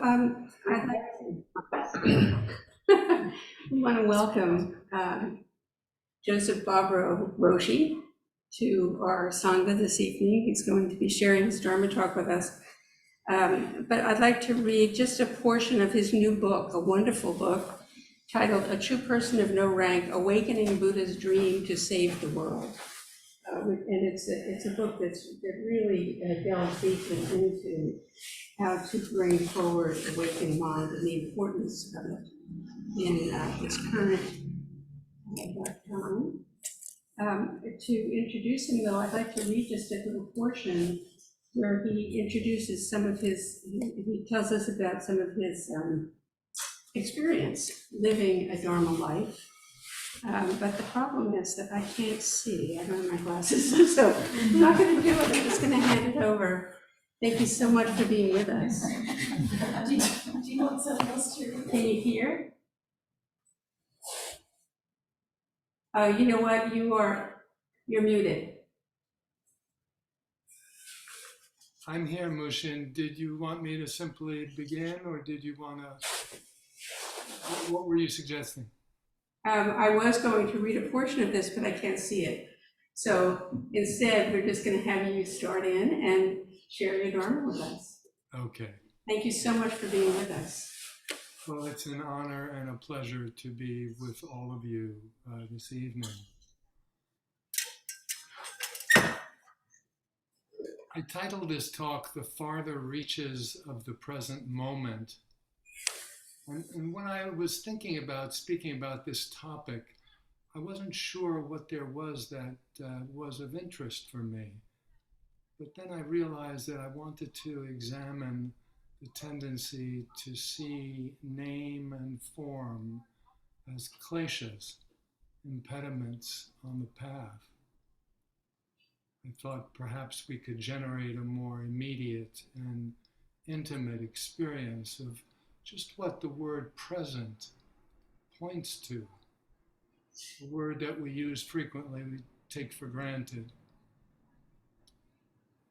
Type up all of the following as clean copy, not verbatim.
I'd like to we want to welcome Joseph Bobrow Roshi to our Sangha this evening. He's going to be sharing his Dharma talk with us. But I'd like to read just a portion of his new book, a wonderful book, titled A True Person of No Rank, Awakening Buddha's Dream to Save the World. And it's a book that really delves deeply into how to bring forward awakened mind and the importance of it in this current time. To introduce him, though, I'd like to read just a little portion where he introduces some of his, he tells us about some of his experience living a Dharma life. But the problem is that I can't see. I don't have my glasses, so I'm not going to do it. I'm just going to hand it over. Thank you so much for being with us. Do you want someone else to read? Can you hear? You know what? You're muted. I'm here, Mushin. Did you want me to simply begin, or did you want to? What were you suggesting? I was going to read a portion of this, but I can't see it. So instead, we're just going to have you start in and share your Dharma with us. Okay. Thank you so much for being with us. Well, it's an honor and a pleasure to be with all of you this evening. I titled this talk, The Farther Reaches of the Present Moment. And when I was thinking about speaking about this topic, I wasn't sure what there was that was of interest for me. But then I realized that I wanted to examine the tendency to see name and form as kleshas, impediments on the path. I thought perhaps we could generate a more immediate and intimate experience of just what the word present points to, a word that we use frequently, we take for granted.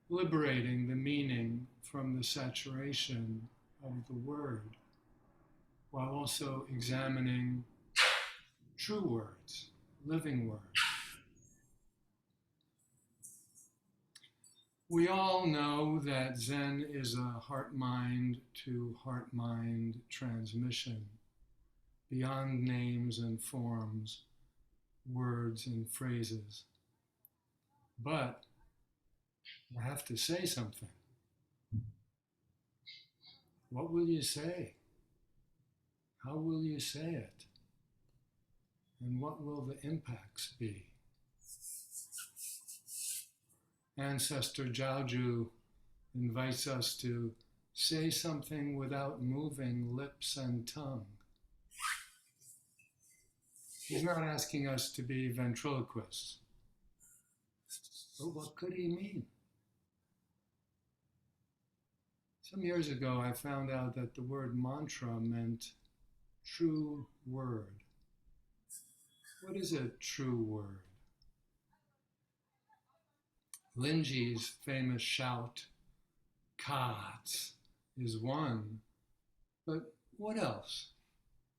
Liberating the meaning from the saturation of the word, while also examining true words, living words. We all know that Zen is a heart-mind to heart-mind transmission, beyond names and forms, words and phrases. But I have to say something. What will you say? How will you say it? And what will the impacts be? Ancestor Jiaozhu invites us to say something without moving lips and tongue. He's not asking us to be ventriloquists. But what could he mean? Some years ago, I found out that the word mantra meant true word. What is a true word? Linji's famous shout, "Kats," is one, but what else?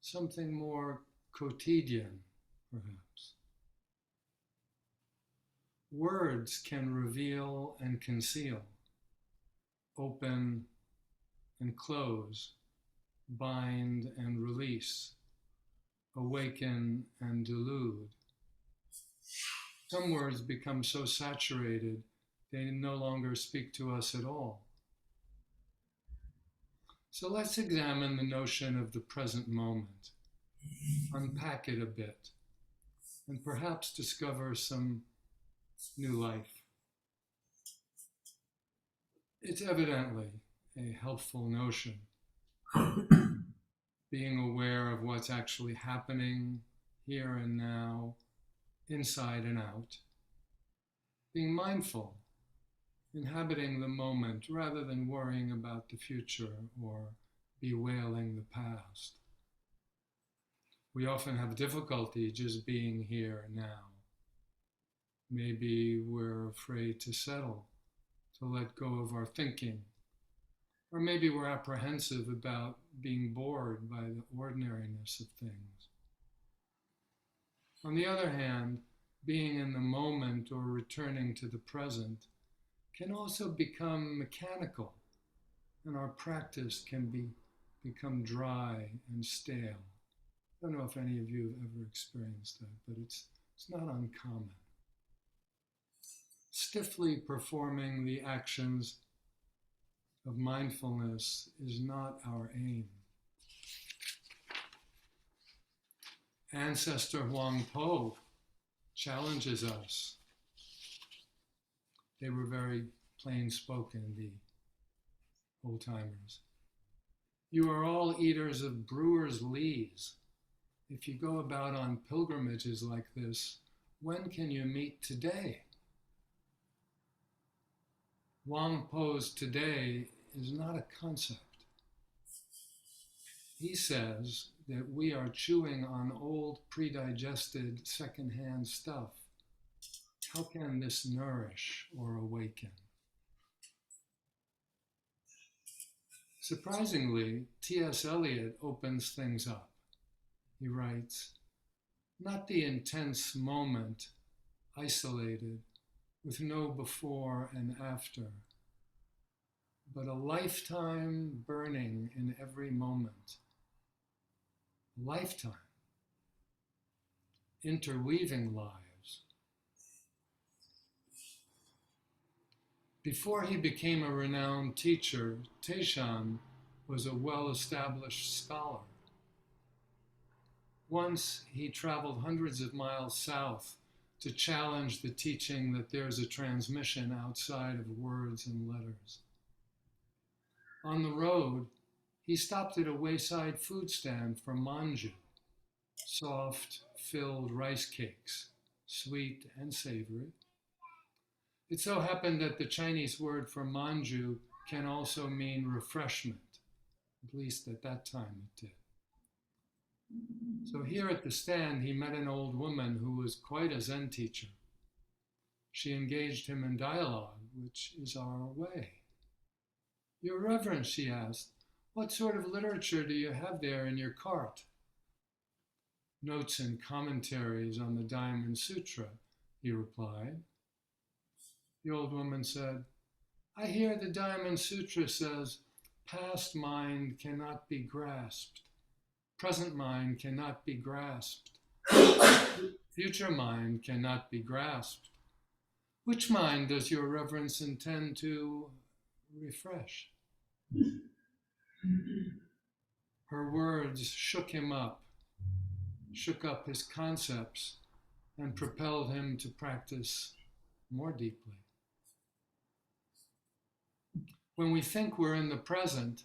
Something more quotidian, perhaps. Words can reveal and conceal, open and close, bind and release, awaken and delude. Some words become so saturated, they no longer speak to us at all. So let's examine the notion of the present moment, unpack it a bit, and perhaps discover some new life. It's evidently a helpful notion, being aware of what's actually happening here and now, inside and out, being mindful, inhabiting the moment rather than worrying about the future or bewailing the past. We often have difficulty just being here now. Maybe we're afraid to settle, to let go of our thinking, Or maybe we're apprehensive about being bored by the ordinariness of things. On the other hand, being in the moment or returning to the present can also become mechanical, and our practice can become dry and stale. I don't know if any of you have ever experienced that, but it's not uncommon. Stiffly performing the actions of mindfulness is not our aim. Ancestor Huang Po challenges us. They were very plain-spoken, the old-timers. You are all eaters of brewer's lees. If you go about on pilgrimages like this, when can you meet today? Huang Po's today is not a concept. He says that we are chewing on old, pre-digested, secondhand stuff. How can this nourish or awaken? Surprisingly, T.S. Eliot opens things up. He writes, not the intense moment, isolated, with no before and after, but a lifetime burning in every moment. A lifetime, interweaving lives. Before he became a renowned teacher, Taishan was a well-established scholar. Once he traveled hundreds of miles south to challenge the teaching that there's a transmission outside of words and letters. On the road, he stopped at a wayside food stand for manju, soft, filled rice cakes, sweet and savory. It so happened that the Chinese word for manju can also mean refreshment, at least at that time it did. So here at the stand, he met an old woman who was quite a Zen teacher. She engaged him in dialogue, which is our way. Your Reverence, she asked, what sort of literature do you have there in your cart? Notes and commentaries on the Diamond Sutra, he replied. The old woman said, I hear the Diamond Sutra says, past mind cannot be grasped. Present mind cannot be grasped. Future mind cannot be grasped. Which mind does your Reverence intend to refresh? Her words shook him up, shook up his concepts, and propelled him to practice more deeply. When we think we're in the present,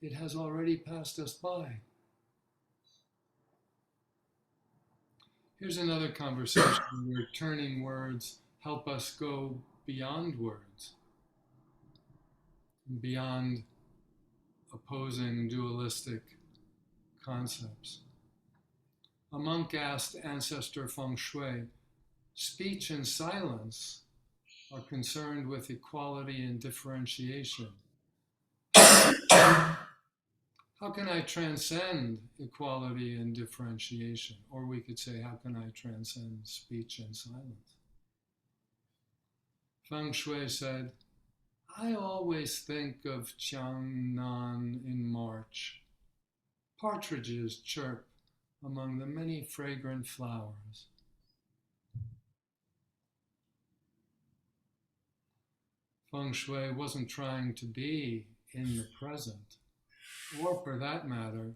it has already passed us by. Here's another conversation where turning words help us go beyond words, beyond opposing dualistic concepts. A monk asked Ancestor Feng Shui, speech and silence are concerned with equality and differentiation. How can I transcend equality and differentiation? Or we could say, how can I transcend speech and silence? Feng Shui said, I always think of Qiangnan in March. Partridges chirp among the many fragrant flowers. Feng Shui wasn't trying to be in the present, or for that matter,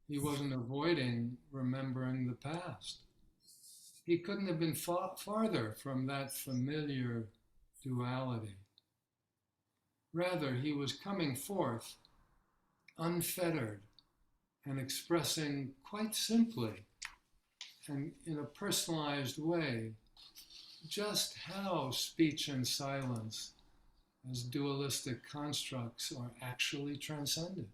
he wasn't avoiding remembering the past. He couldn't have been farther from that familiar duality. Rather, he was coming forth, unfettered, and expressing quite simply and in a personalized way just how speech and silence as dualistic constructs are actually transcended.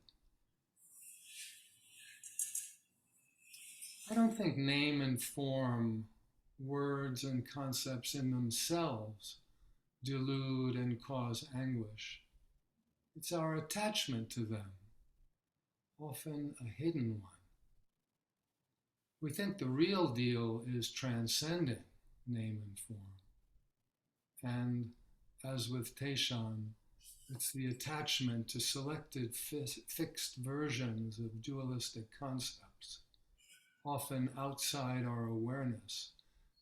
I don't think name and form, words and concepts in themselves delude and cause anguish. It's our attachment to them, often a hidden one. We think the real deal is transcending name and form. And as with Taishan, it's the attachment to selected fixed versions of dualistic concepts, often outside our awareness,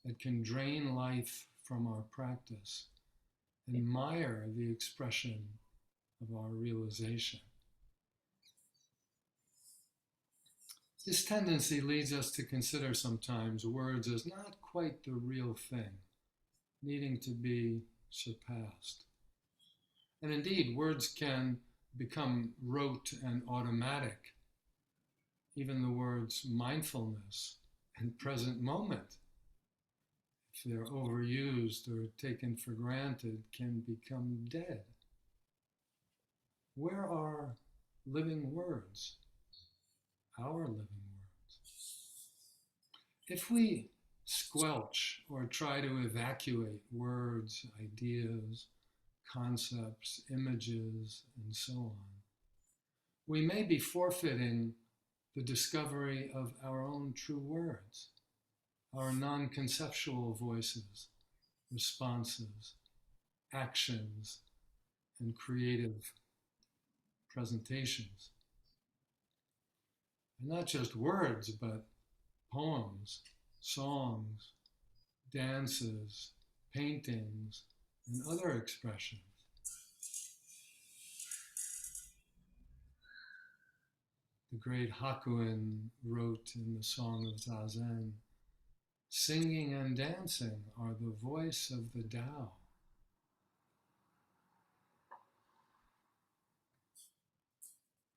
that can drain life from our practice and mire the expression of our realization. This tendency leads us to consider sometimes words as not quite the real thing, needing to be surpassed. And indeed, words can become rote and automatic. Even the words mindfulness and present moment, if they're overused or taken for granted, can become dead. Where are living words? Our living words. If we squelch or try to evacuate words, ideas, concepts, images, and so on, we may be forfeiting the discovery of our own true words, our non-conceptual voices, responses, actions, and creative presentations. And not just words, but poems, songs, dances, paintings, and other expressions. The great Hakuin wrote in the Song of Zazen, "Singing and dancing are the voice of the Tao."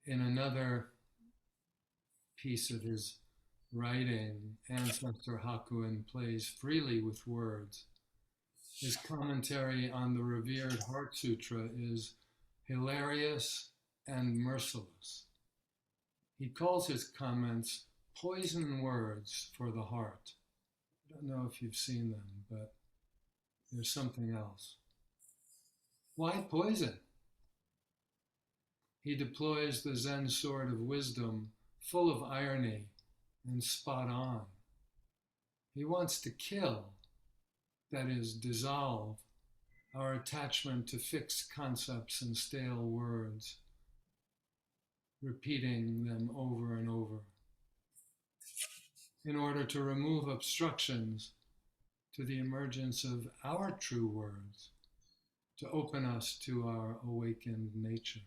In another piece of his writing, Ancestor Hakuin plays freely with words. His commentary on the revered Heart Sutra is hilarious and merciless. He calls his comments poison words for the heart. I don't know if you've seen them, but there's something else. Why poison? He deploys the Zen sword of wisdom, full of irony and spot on. He wants to kill, that is, dissolve, our attachment to fixed concepts and stale words, repeating them over and over, in order to remove obstructions to the emergence of our true words, to open us to our awakened nature.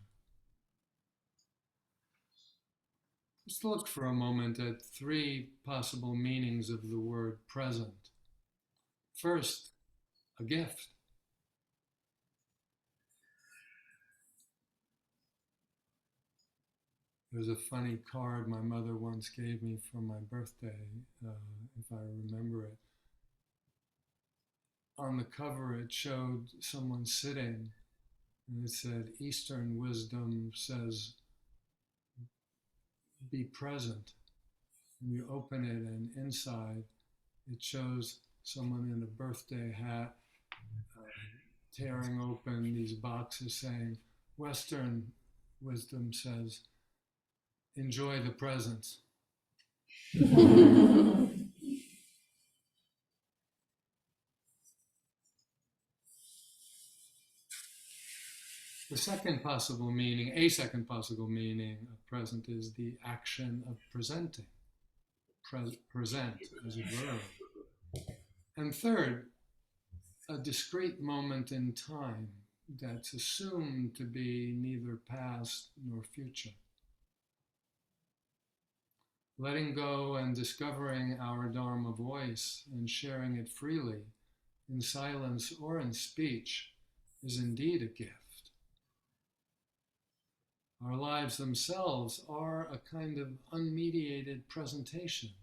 Let's look for a moment at three possible meanings of the word present. First, a gift. There's a funny card my mother once gave me for my birthday, if I remember it. On the cover, it showed someone sitting, and it said, "Eastern wisdom says, be present." And you open it, and inside, it shows someone in a birthday hat tearing open these boxes saying, "Western wisdom says, enjoy the presents." A second possible meaning of present is the action of presenting. Present as a verb. And third, a discrete moment in time that's assumed to be neither past nor future. Letting go and discovering our Dharma voice and sharing it freely, in silence or in speech, is indeed a gift. Our lives themselves are a kind of unmediated presentation.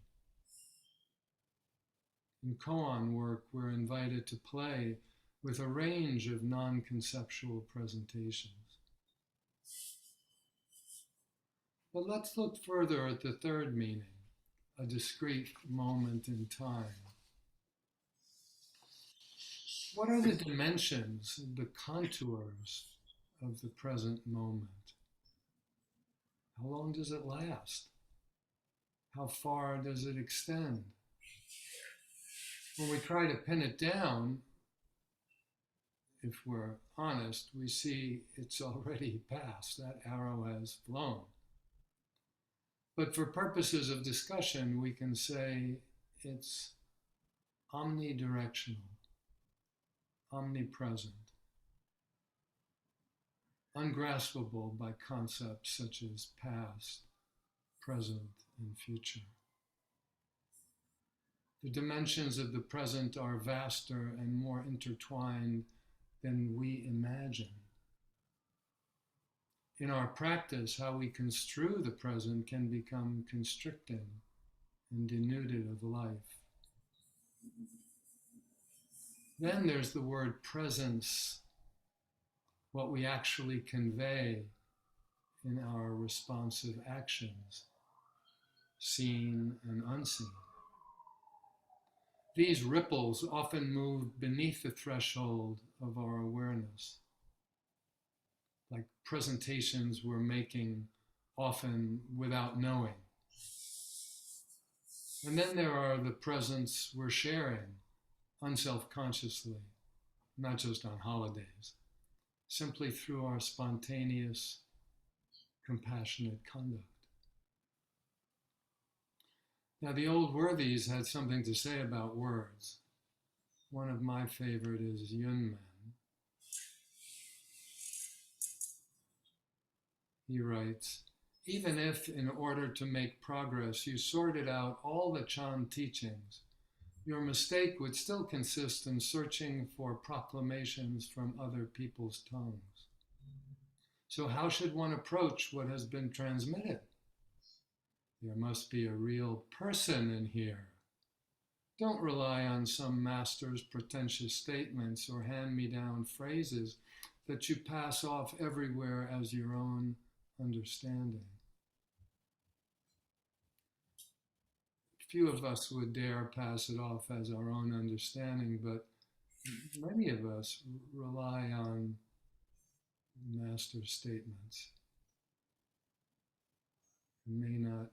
In koan work, we're invited to play with a range of non-conceptual presentations. But let's look further at the third meaning, a discrete moment in time. What are the dimensions, the contours of the present moment. How long does it last? How far does it extend? When we try to pin it down, if we're honest, we see it's already passed. That arrow has flown. But for purposes of discussion, we can say it's omnidirectional, omnipresent, ungraspable by concepts such as past, present, and future. The dimensions of the present are vaster and more intertwined than we imagine. In our practice, how we construe the present can become constricting and denuded of life. Then there's the word presence, what we actually convey in our responsive actions, seen and unseen. These ripples often move beneath the threshold of our awareness, like presentations we're making often without knowing. And then there are the presents we're sharing unself-consciously, not just on holidays, simply through our spontaneous, compassionate conduct. Now, the old worthies had something to say about words. One of my favorite is Yunmen. He writes, even if, in order to make progress, you sorted out all the Chan teachings, your mistake would still consist in searching for proclamations from other people's tongues. So how should one approach what has been transmitted? There must be a real person in here. Don't rely on some master's pretentious statements or hand-me-down phrases that you pass off everywhere as your own understanding. Few of us would dare pass it off as our own understanding, but many of us rely on master statements and may not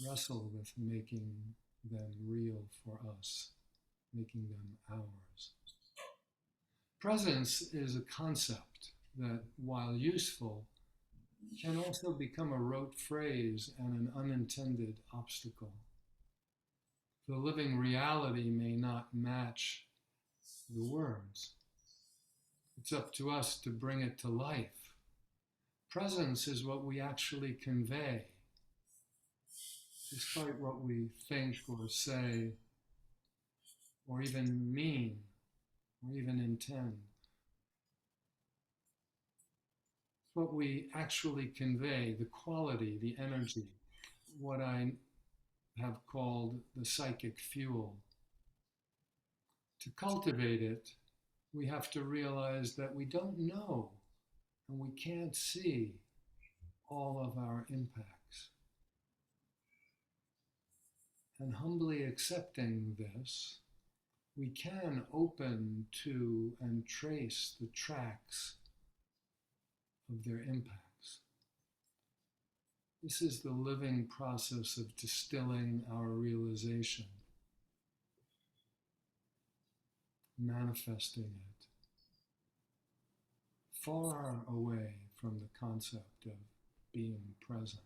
wrestle with making them real for us, making them ours. Presence is a concept that, while useful, can also become a rote phrase and an unintended obstacle. The living reality may not match the words. It's up to us to bring it to life. Presence is what we actually convey, despite what we think or say, or even mean, or even intend. It's what we actually convey, the quality, the energy, what I have called the psychic fuel. To cultivate it, we have to realize that we don't know and we can't see all of our impacts. And humbly accepting this, we can open to and trace the tracks of their impacts. This is the living process of distilling our realization, manifesting it, far away from the concept of being present.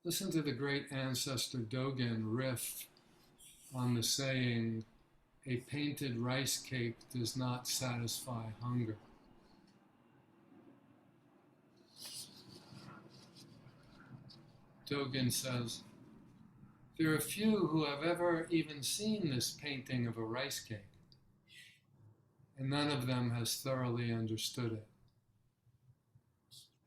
Listen to the great ancestor Dogen riff on the saying, "A painted rice cake does not satisfy hunger." Dogen says, there are few who have ever even seen this painting of a rice cake, and none of them has thoroughly understood it.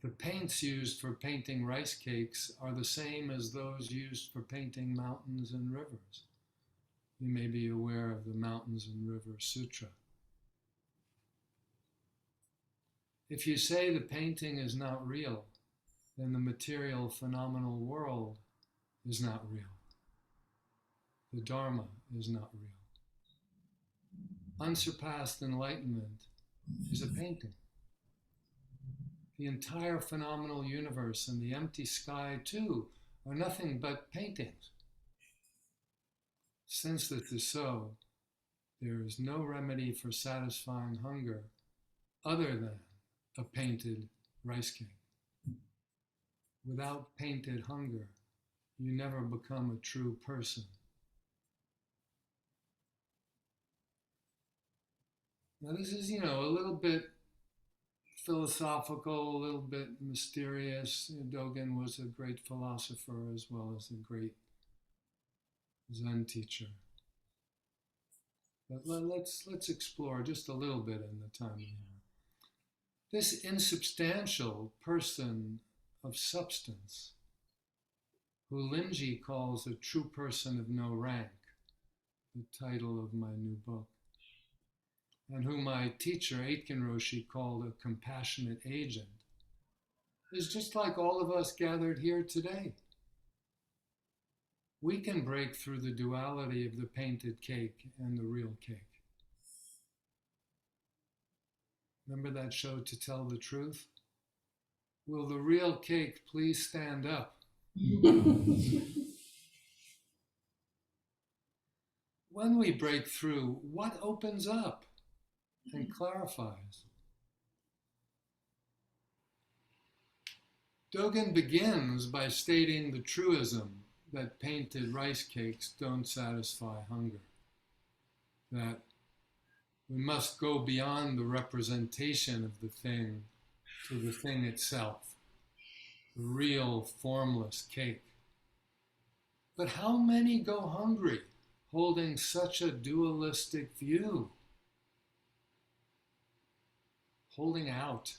The paints used for painting rice cakes are the same as those used for painting mountains and rivers. You may be aware of the Mountains and Rivers Sutra. If you say the painting is not real, then the material phenomenal world is not real. The Dharma is not real. unsurpassed enlightenment is a painting. The entire phenomenal universe and the empty sky, too, are nothing but paintings. Since this is so, there is no remedy for satisfying hunger other than a painted rice cake. Without painted hunger, you never become a true person. Now this is, a little bit philosophical, a little bit mysterious. Dogen was a great philosopher as well as a great Zen teacher. But let's explore just a little bit in the time we have. This insubstantial person of substance, who Linji calls a true person of no rank, the title of my new book, and who my teacher Aitken Roshi called a compassionate agent, is just like all of us gathered here today. We can break through the duality of the painted cake and the real cake. Remember that show, To Tell the Truth? Will the real cake please stand up? When we break through, what opens up and clarifies? Dogen begins by stating the truism that painted rice cakes don't satisfy hunger, that we must go beyond the representation of the thing to the thing itself, the real formless cake. But how many go hungry holding such a dualistic view? Holding out.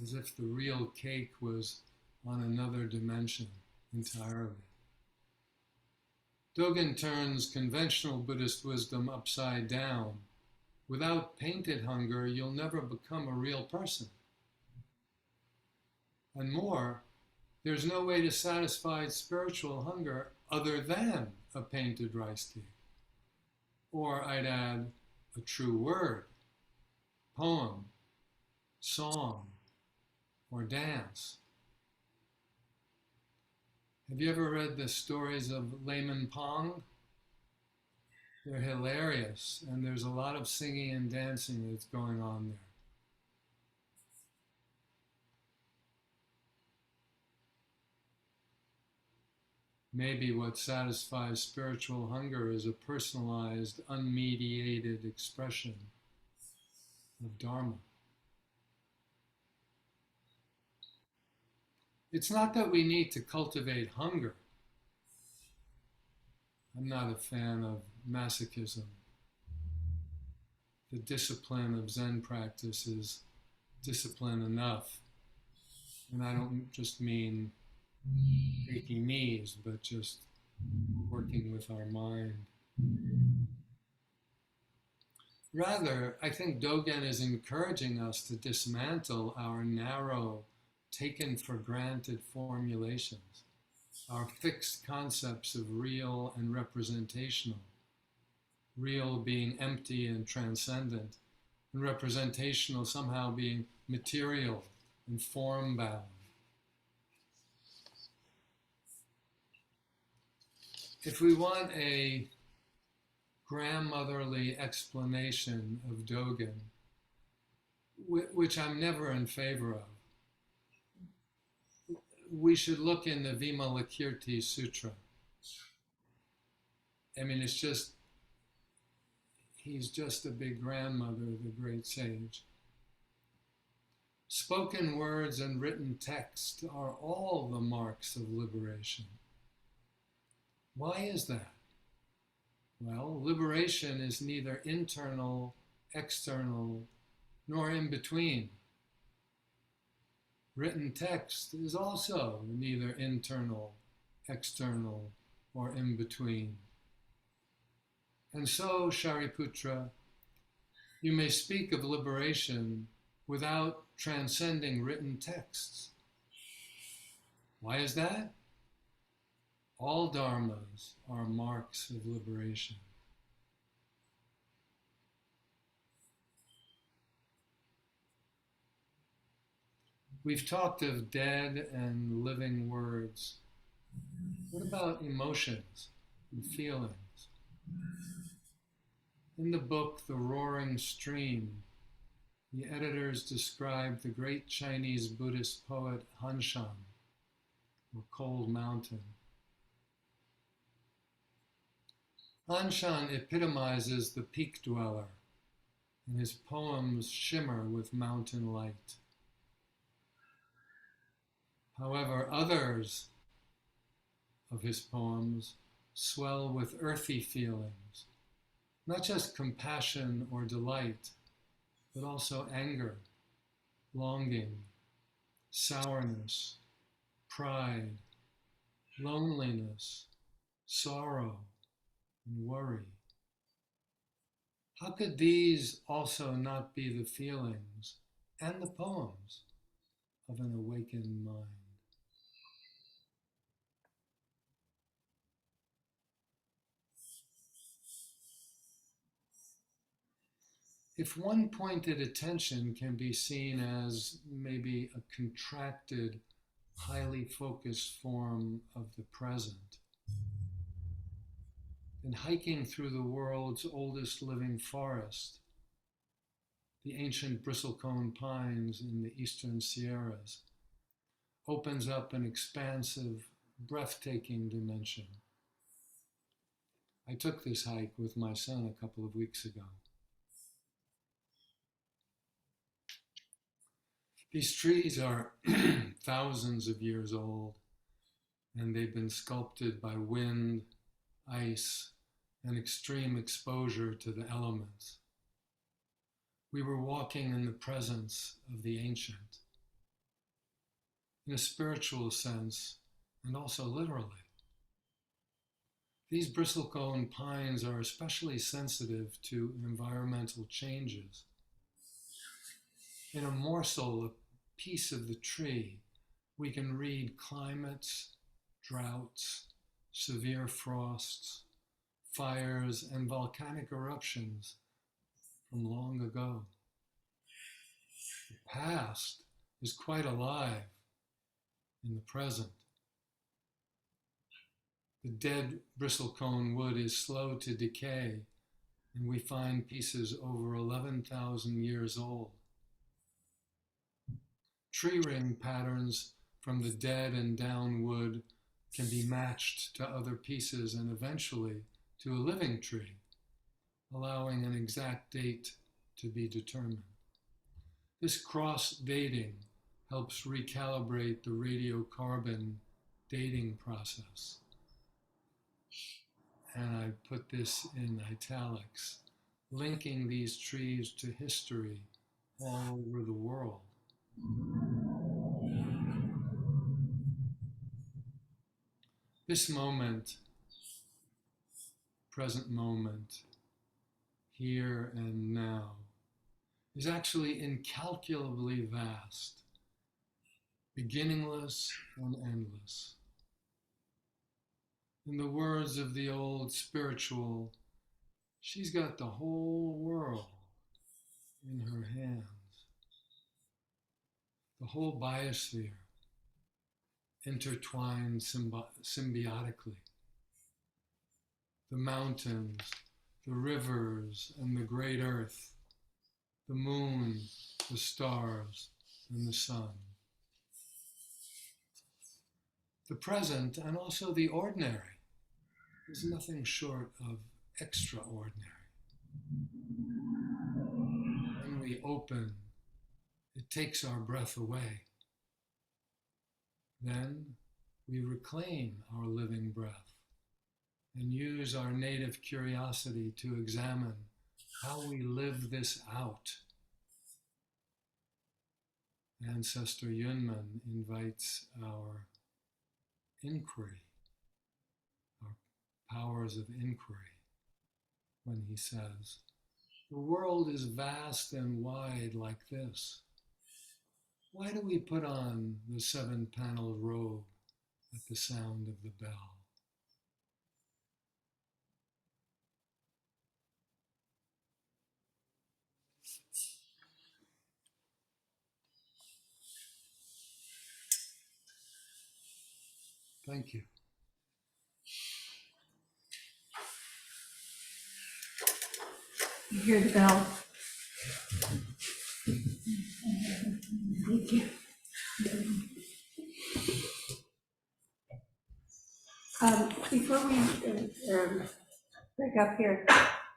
As if the real cake was on another dimension entirely. Dogen turns conventional Buddhist wisdom upside down. Without painted hunger, you'll never become a real person. And more, there's no way to satisfy spiritual hunger other than a painted rice cake. Or I'd add a true word, poem, song, or dance. Have you ever read the stories of Layman Pong? They're hilarious, and there's a lot of singing and dancing that's going on there. Maybe what satisfies spiritual hunger is a personalized, unmediated expression of Dharma. It's not that we need to cultivate hunger. I'm not a fan of masochism. The discipline of Zen practice is discipline enough. And I don't just mean taking knees, but just working with our mind. Rather, I think Dogen is encouraging us to dismantle our narrow, taken for granted formulations, our fixed concepts of real and representational, real being empty and transcendent, and representational somehow being material and form-bound. If we want a grandmotherly explanation of Dogen, which I'm never in favor of, we should look in the Vimalakirti Sutra. I mean, it's just, he's just a big grandmother, the great sage. Spoken words and written text are all the marks of liberation. Why is that? Well, liberation is neither internal, external, nor in between. Written text is also neither internal, external, or in between. And so, Shariputra, you may speak of liberation without transcending written texts. Why is that? All dharmas are marks of liberation. We've talked of dead and living words. What about emotions and feelings? In the book, The Roaring Stream, the editors describe the great Chinese Buddhist poet Han Shan, or Cold Mountain. Han Shan epitomizes the peak dweller, and his poems shimmer with mountain light. However, others of his poems swell with earthy feelings, not just compassion or delight, but also anger, longing, sourness, pride, loneliness, sorrow, and worry. How could these also not be the feelings and the poems of an awakened mind? If one-pointed attention can be seen as maybe a contracted, highly focused form of the present, then hiking through the world's oldest living forest, the ancient bristlecone pines in the eastern Sierras, opens up an expansive, breathtaking dimension. I took this hike with my son a couple of weeks ago. These trees are thousands of years old, and they've been sculpted by wind, ice, and extreme exposure to the elements. We were walking in the presence of the ancient, in a spiritual sense, and also literally. These bristlecone pines are especially sensitive to environmental changes. In a morsel, a piece of the tree, we can read climates, droughts, severe frosts, fires, and volcanic eruptions from long ago. The past is quite alive in the present. The dead bristlecone wood is slow to decay, and we find pieces over 11,000 years old. Tree ring patterns from the dead and down wood can be matched to other pieces and eventually to a living tree, allowing an exact date to be determined. This cross-dating helps recalibrate the radiocarbon dating process. And I put this in italics, linking these trees to history all over the world. This moment, present moment, here and now, is actually incalculably vast, beginningless and endless. In the words of the old spiritual, she's got the whole world in her hands. The whole biosphere intertwined symbiotically. The mountains, the rivers, and the great earth, the moon, the stars, and the sun. The present and also the ordinary is nothing short of extraordinary. When we open, it takes our breath away. Then we reclaim our living breath and use our native curiosity to examine how we live this out. Ancestor Yunmen invites our inquiry, our powers of inquiry, when he says, "The world is vast and wide like this. Why do we put on the 7-paneled robe at the sound of the bell? Thank you. You hear the bell. Thank you. Before we break up here,